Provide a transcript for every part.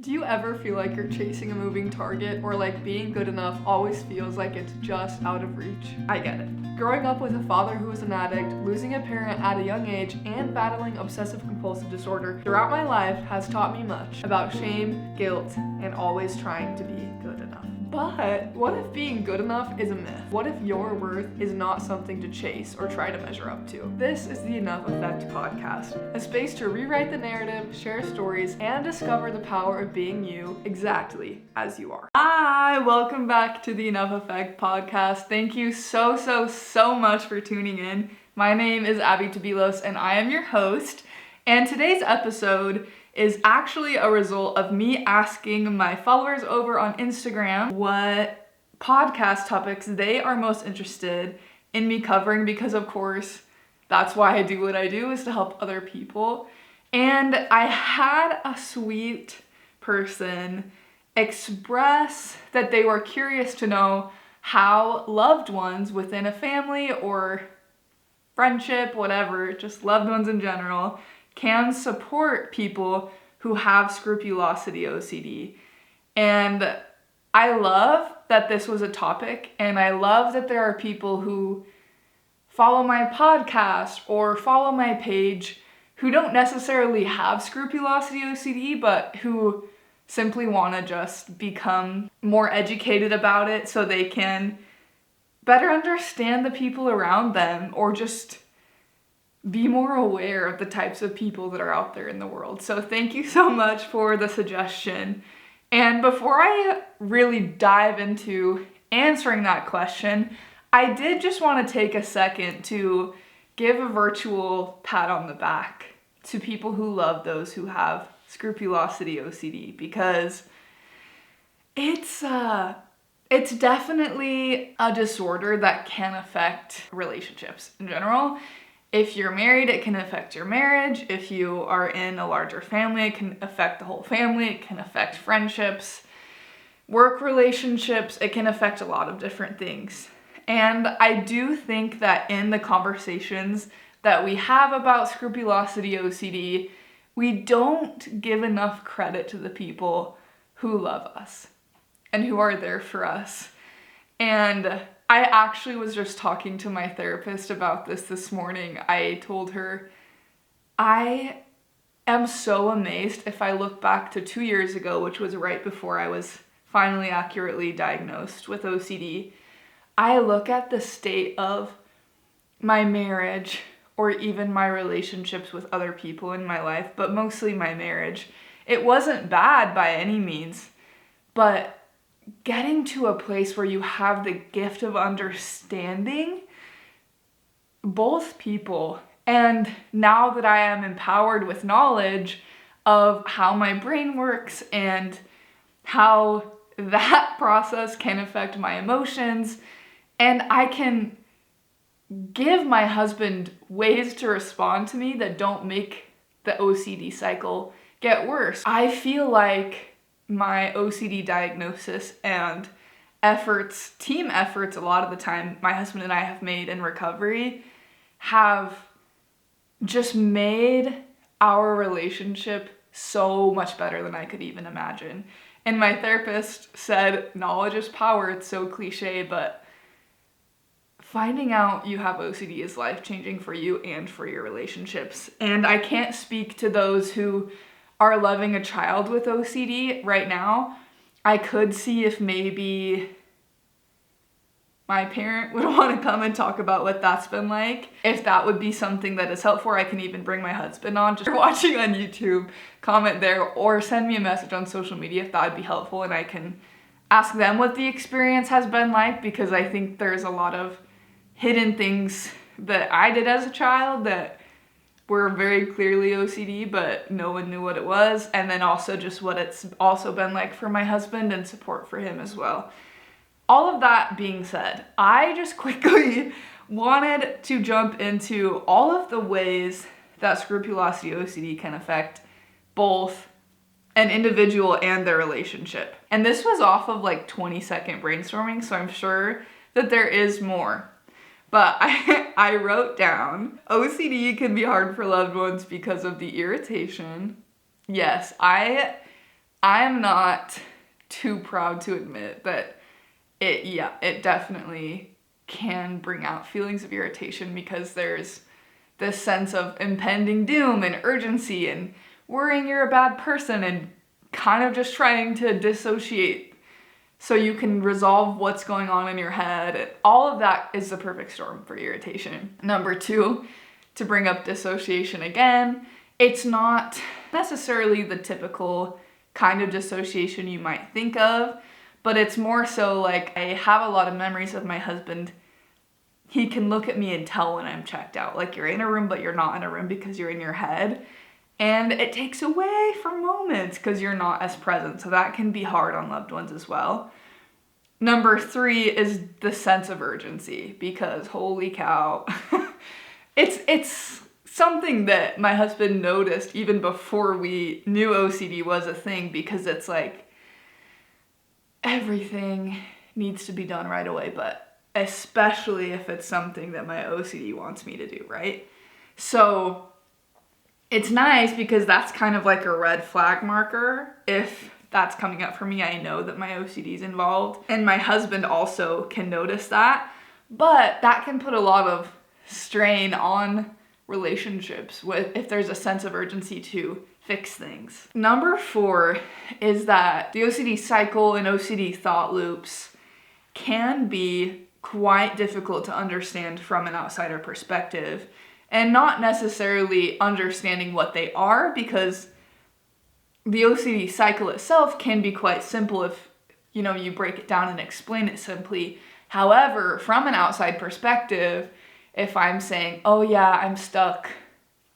Do you ever feel like you're chasing a moving target, or like being good enough always feels like it's just out of reach? I get it. Growing up with a father who was an addict, losing a parent at a young age, and battling obsessive-compulsive disorder throughout my life has taught me much about shame, guilt, and always trying to be good enough. But what if being good enough is a myth? What if your worth is not something to chase or try to measure up to? This is the Enough Effect podcast, a space to rewrite the narrative, share stories, and discover the power of being you exactly as you are. Hi, welcome back to the Enough Effect podcast. Thank you so much for tuning in. My name is Abby Tabilos and I am your host. And today's episode is actually a result of me asking my followers over on Instagram what podcast topics they are most interested in me covering, because of course that's why I do what I do, is to help other people. And I had a sweet person express that they were curious to know how loved ones within a family or friendship, whatever, just loved ones in general, can support people who have scrupulosity OCD. And I love that this was a topic, and I love that there are people who follow my podcast or follow my page who don't necessarily have scrupulosity OCD, but who simply want to just become more educated about it so they can better understand the people around them, or just be more aware of the types of people that are out there in the world. So thank you so much for the suggestion. And before I really dive into answering that question, I did just want to take a second to give a virtual pat on the back to people who love those who have scrupulosity OCD, because it's definitely a disorder that can affect relationships in general. If you're married, it can affect your marriage. If you are in a larger family, it can affect the whole family. It can affect friendships, work relationships. It can affect a lot of different things. And I do think that in the conversations that we have about scrupulosity OCD, we don't give enough credit to the people who love us and who are there for us. And I actually was just talking to my therapist about this morning. I told her, I am so amazed if I look back to 2 years ago, which was right before I was finally accurately diagnosed with OCD. I look at the state of my marriage, or even my relationships with other people in my life, but mostly my marriage. It wasn't bad by any means, but getting to a place where you have the gift of understanding both people, and now that I am empowered with knowledge of how my brain works and how that process can affect my emotions, and I can give my husband ways to respond to me that don't make the OCD cycle get worse. I feel like my OCD diagnosis and team efforts, a lot of the time my husband and I have made in recovery, have just made our relationship so much better than I could even imagine. And my therapist said, knowledge is power. It's so cliche, but finding out you have OCD is life-changing for you and for your relationships. And I can't speak to those who are loving a child with OCD right now. I could see if maybe my parent would want to come and talk about what that's been like. If that would be something that is helpful, I can even bring my husband on. Just watching on YouTube, comment there, or send me a message on social media if that would be helpful, and I can ask them what the experience has been like, because I think there's a lot of hidden things that I did as a child that were very clearly OCD, but no one knew what it was. And then also just what it's also been like for my husband and support for him as well. All of that being said, I just quickly wanted to jump into all of the ways that scrupulosity OCD can affect both an individual and their relationship. And this was off of like 20-second brainstorming, so I'm sure that there is more. But I wrote down, OCD can be hard for loved ones because of the irritation. Yes, I I'm not too proud to admit that it definitely can bring out feelings of irritation because there's this sense of impending doom and urgency and worrying you're a bad person and kind of just trying to dissociate so you can resolve what's going on in your head. All of that is the perfect storm for irritation. Number 2, to bring up dissociation again, it's not necessarily the typical kind of dissociation you might think of, but it's more so like I have a lot of memories of my husband. He can look at me and tell when I'm checked out. Like, you're in a room, but you're not in a room because you're in your head. And it takes away from moments because you're not as present. So that can be hard on loved ones as well. Number 3 is the sense of urgency, because holy cow, it's something that my husband noticed even before we knew OCD was a thing, because it's like everything needs to be done right away, but especially if it's something that my OCD wants me to do, right? So it's nice because that's kind of like a red flag marker. If that's coming up for me, I know that my OCD is involved. And my husband also can notice that. But that can put a lot of strain on relationships if there's a sense of urgency to fix things. Number 4 is that the OCD cycle and OCD thought loops can be quite difficult to understand from an outsider perspective, and not necessarily understanding what they are, because the OCD cycle itself can be quite simple if, you break it down and explain it simply. However, from an outside perspective, if I'm saying, oh yeah, I'm stuck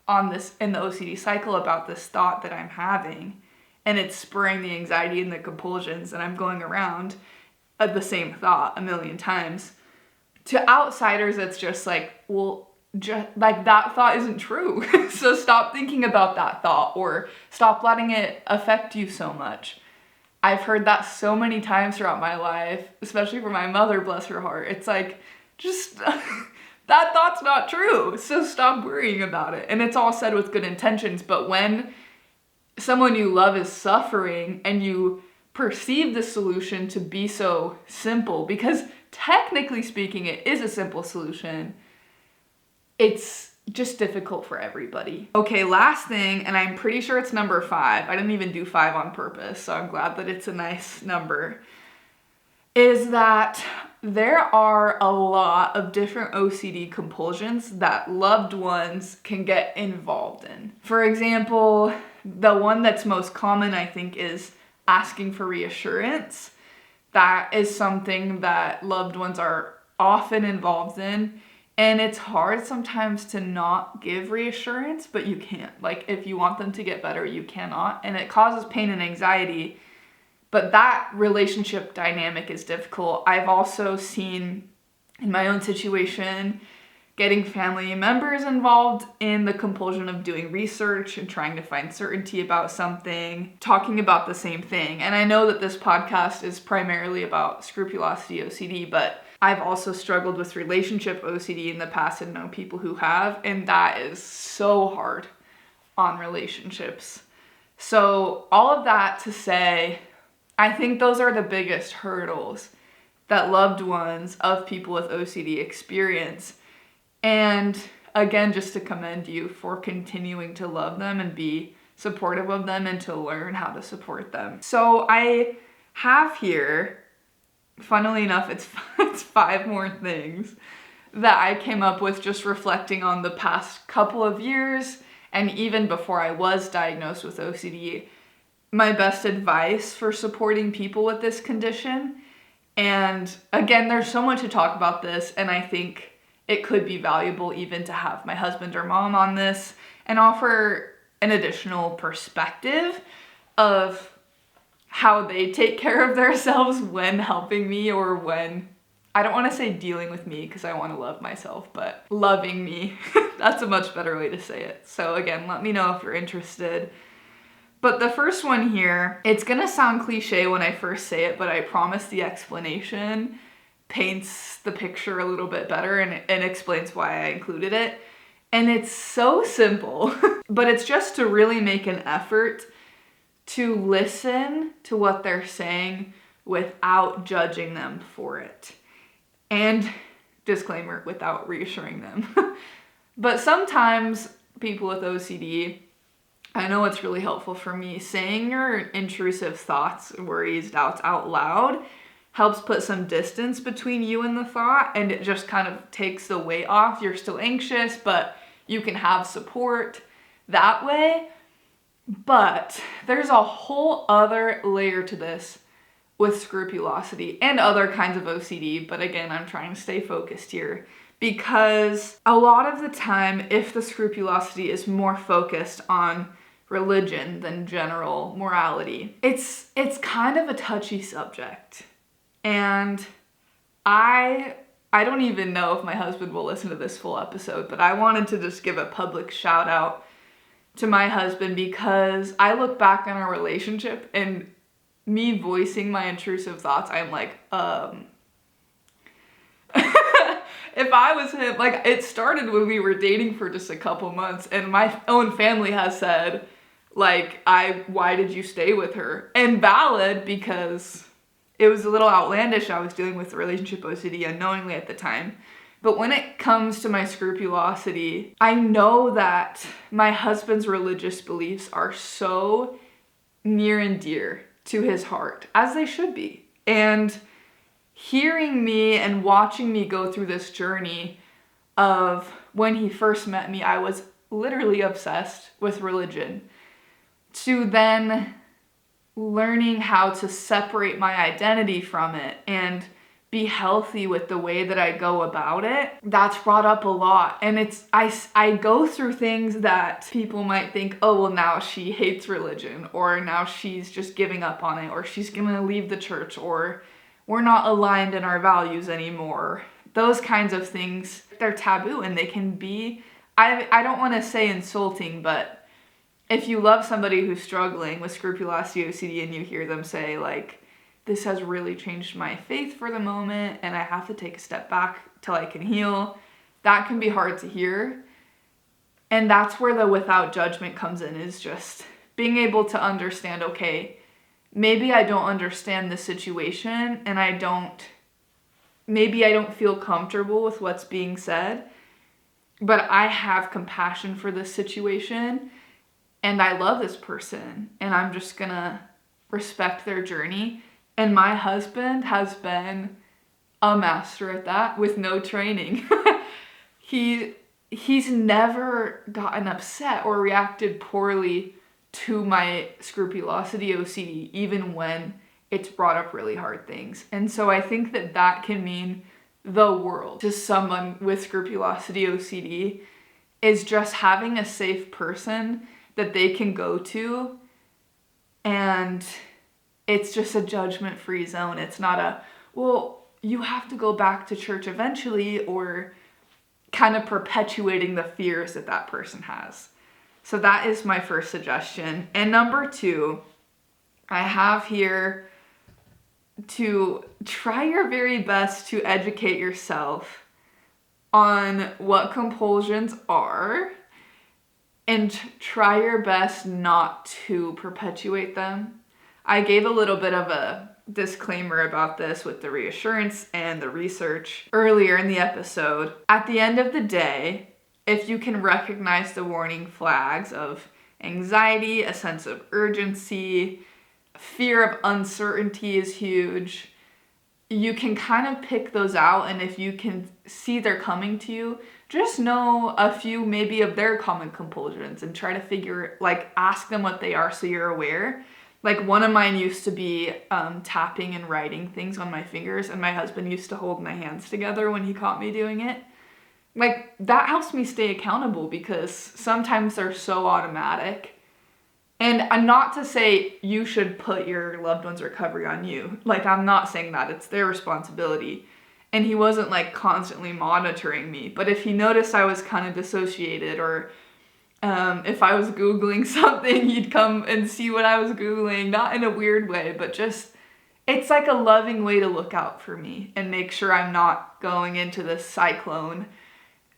on this in the OCD cycle about this thought that I'm having, and it's spurring the anxiety and the compulsions, and I'm going around the same thought a million times, to outsiders, it's just like, well, just like that thought isn't true. So stop thinking about that thought, or stop letting it affect you so much. I've heard that so many times throughout my life, especially from my mother, bless her heart. It's like, just that thought's not true, so stop worrying about it. And it's all said with good intentions, but when someone you love is suffering and you perceive the solution to be so simple, because technically speaking it is a simple solution, it's just difficult for everybody. Okay, last thing, and I'm pretty sure it's number 5. I didn't even do 5 on purpose, so I'm glad that it's a nice number, is that there are a lot of different OCD compulsions that loved ones can get involved in. For example, the one that's most common, I think, is asking for reassurance. That is something that loved ones are often involved in. And it's hard sometimes to not give reassurance, but you can't. Like, if you want them to get better, you cannot. And it causes pain and anxiety. But that relationship dynamic is difficult. I've also seen in my own situation, getting family members involved in the compulsion of doing research and trying to find certainty about something, talking about the same thing. And I know that this podcast is primarily about scrupulosity OCD, but I've also struggled with relationship OCD in the past and know people who have, and that is so hard on relationships. So all of that to say, I think those are the biggest hurdles that loved ones of people with OCD experience. And again, just to commend you for continuing to love them and be supportive of them and to learn how to support them. So I have here, funnily enough, it's 5 more things that I came up with just reflecting on the past couple of years, and even before I was diagnosed with OCD, my best advice for supporting people with this condition. And again, there's so much to talk about this, and I think it could be valuable even to have my husband or mom on this and offer an additional perspective of how they take care of themselves when helping me, or when, I don't want to say dealing with me because I want to love myself, but loving me. That's a much better way to say it. So again, let me know if you're interested. But the first one here, it's gonna sound cliche when I first say it, but I promise the explanation paints the picture a little bit better and explains why I included it. And it's so simple, but it's just to really make an effort to listen to what they're saying without judging them for it. And disclaimer, without reassuring them. But sometimes people with OCD, I know it's really helpful for me, saying your intrusive thoughts, worries, doubts out loud helps put some distance between you and the thought, and it just kind of takes the weight off. You're still anxious, but you can have support that way. But there's a whole other layer to this with scrupulosity and other kinds of OCD, but again, I'm trying to stay focused here, because a lot of the time, if the scrupulosity is more focused on religion than general morality, it's kind of a touchy subject. And I don't even know if my husband will listen to this full episode, but I wanted to just give a public shout out to my husband, because I look back on our relationship and me voicing my intrusive thoughts, I'm like, if I was him, like, it started when we were dating for just a couple months, and my own family has said, like, why did you stay with her? And valid, because it was a little outlandish. I was dealing with relationship OCD unknowingly at the time. But when it comes to my scrupulosity, I know that my husband's religious beliefs are so near and dear to his heart, as they should be. And hearing me and watching me go through this journey of when he first met me, I was literally obsessed with religion, to then learning how to separate my identity from it and be healthy with the way that I go about it, that's brought up a lot. And I go through things that people might think, oh, well, now she hates religion, or now she's just giving up on it, or she's gonna leave the church, or we're not aligned in our values anymore. Those kinds of things, they're taboo, and they can be, I don't want to say insulting, but if you love somebody who's struggling with scrupulosity OCD and you hear them say, like, this has really changed my faith for the moment and I have to take a step back till I can heal, that can be hard to hear. And that's where the without judgment comes in, is just being able to understand, okay, maybe I don't understand the situation and maybe I don't feel comfortable with what's being said, but I have compassion for this situation and I love this person and I'm just gonna respect their journey. And my husband has been a master at that with no training. He's never gotten upset or reacted poorly to my scrupulosity OCD, even when it's brought up really hard things. And so I think that can mean the world to someone with scrupulosity OCD, is just having a safe person that they can go to, and it's just a judgment-free zone. It's not well, you have to go back to church eventually, or kind of perpetuating the fears that person has. So that is my first suggestion. And number 2, I have here to try your very best to educate yourself on what compulsions are, and try your best not to perpetuate them. I gave a little bit of a disclaimer about this with the reassurance and the research earlier in the episode. At the end of the day, if you can recognize the warning flags of anxiety, a sense of urgency, fear of uncertainty is huge, you can kind of pick those out, and if you can see they're coming to you, just know a few maybe of their common compulsions and try to ask them what they are so you're aware. Like, one of mine used to be tapping and writing things on my fingers, and my husband used to hold my hands together when he caught me doing it. Like, that helps me stay accountable, because sometimes they're so automatic. And not to say you should put your loved one's recovery on you. Like, I'm not saying that. It's their responsibility. And he wasn't, like, constantly monitoring me. But if he noticed I was kind of dissociated, or if I was Googling something, he'd come and see what I was Googling, not in a weird way, but just, it's like a loving way to look out for me and make sure I'm not going into this cyclone.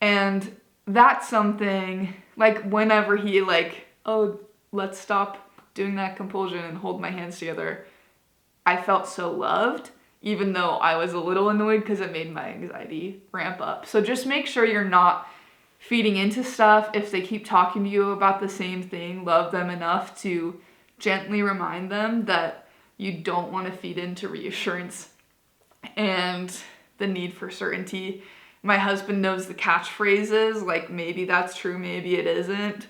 And that's something, like, whenever he, like, oh, let's stop doing that compulsion and hold my hands together, I felt so loved, even though I was a little annoyed because it made my anxiety ramp up. So just make sure you're not feeding into stuff. If they keep talking to you about the same thing, love them enough to gently remind them that you don't want to feed into reassurance and the need for certainty. My husband knows the catchphrases, like maybe that's true, maybe it isn't.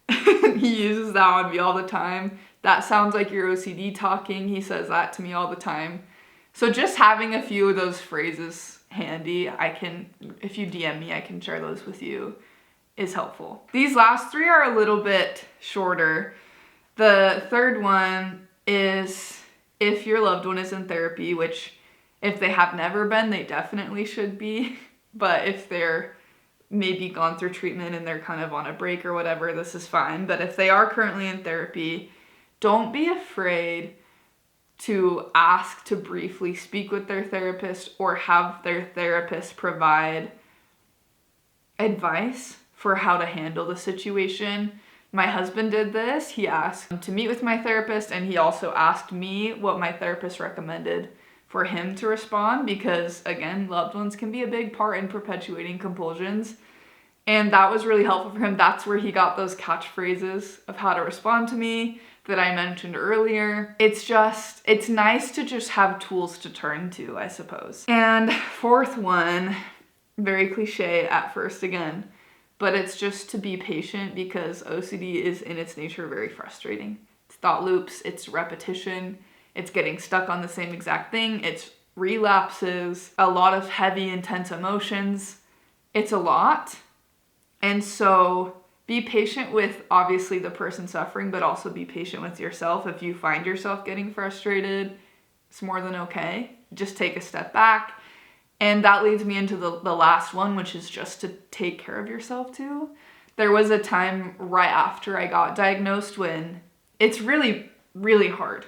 He uses that on me all the time. That sounds like your OCD talking. He says that to me all the time. So just having a few of those phrases handy, if you DM me, I can share those with you, is helpful. These last three are a little bit shorter. The third one is if your loved one is in therapy, which if they have never been, they definitely should be. But if they're maybe gone through treatment and they're kind of on a break or whatever, this is fine. But if they are currently in therapy, don't be afraid to ask to briefly speak with their therapist or have their therapist provide advice for how to handle the situation. My husband did this. He asked to meet with my therapist, and he also asked me what my therapist recommended for him to respond, because again, loved ones can be a big part in perpetuating compulsions. And that was really helpful for him. That's where he got those catchphrases of how to respond to me that I mentioned earlier. It's nice to just have tools to turn to, I suppose. And fourth one, very cliche at first again, but it's just to be patient, because OCD is in its nature very frustrating. It's thought loops, it's repetition, it's getting stuck on the same exact thing, it's relapses, a lot of heavy, intense emotions. It's a lot. And so be patient with obviously the person suffering, but also be patient with yourself. If you find yourself getting frustrated, it's more than okay. Just take a step back. And that leads me into the last one, which is just to take care of yourself too. There was a time right after I got diagnosed when it's really, really hard.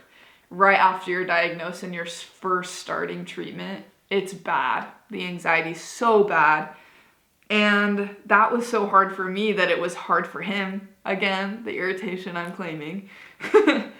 Right after you're diagnosed and you're first starting treatment, it's bad. The anxiety's so bad. And that was so hard for me that it was hard for him. Again, the irritation I'm claiming.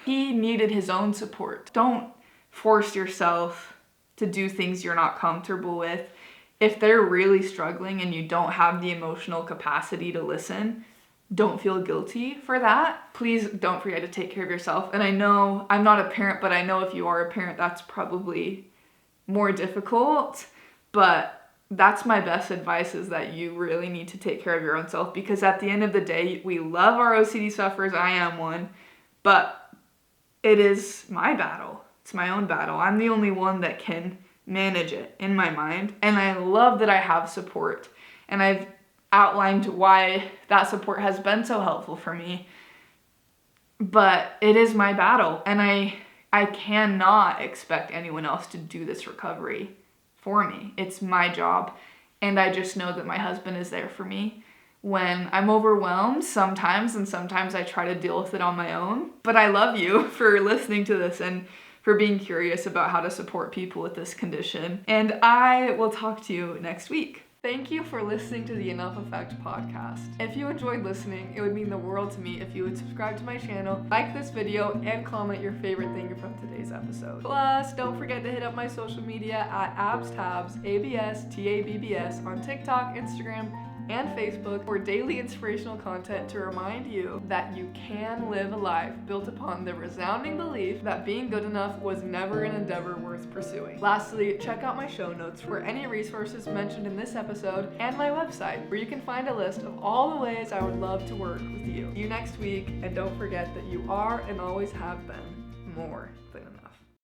He needed his own support. Don't force yourself to do things you're not comfortable with. If they're really struggling and you don't have the emotional capacity to listen, don't feel guilty for that. Please don't forget to take care of yourself. And I know I'm not a parent, but I know if you are a parent, that's probably more difficult. But that's my best advice, is that you really need to take care of your own self, because at the end of the day, we love our OCD sufferers. I am one, but it is my battle. It's my own battle. I'm the only one that can manage it in my mind. And I love that I have support. And I've outlined why that support has been so helpful for me. But it is my battle. And I cannot expect anyone else to do this recovery for me. It's my job. And I just know that my husband is there for me when I'm overwhelmed sometimes, and sometimes I try to deal with it on my own. But I love you for listening to this and for being curious about how to support people with this condition. And I will talk to you next week. Thank you for listening to the Enough Effect podcast. If you enjoyed listening, it would mean the world to me if you would subscribe to my channel, like this video, and comment your favorite thing from today's episode. Plus, don't forget to hit up my social media at abstabs, ABSTABBS on TikTok, Instagram, and Facebook for daily inspirational content to remind you that you can live a life built upon the resounding belief that being good enough was never an endeavor worth pursuing. Lastly, check out my show notes for any resources mentioned in this episode, and my website, where you can find a list of all the ways I would love to work with you. See you next week, and don't forget that you are and always have been more than enough.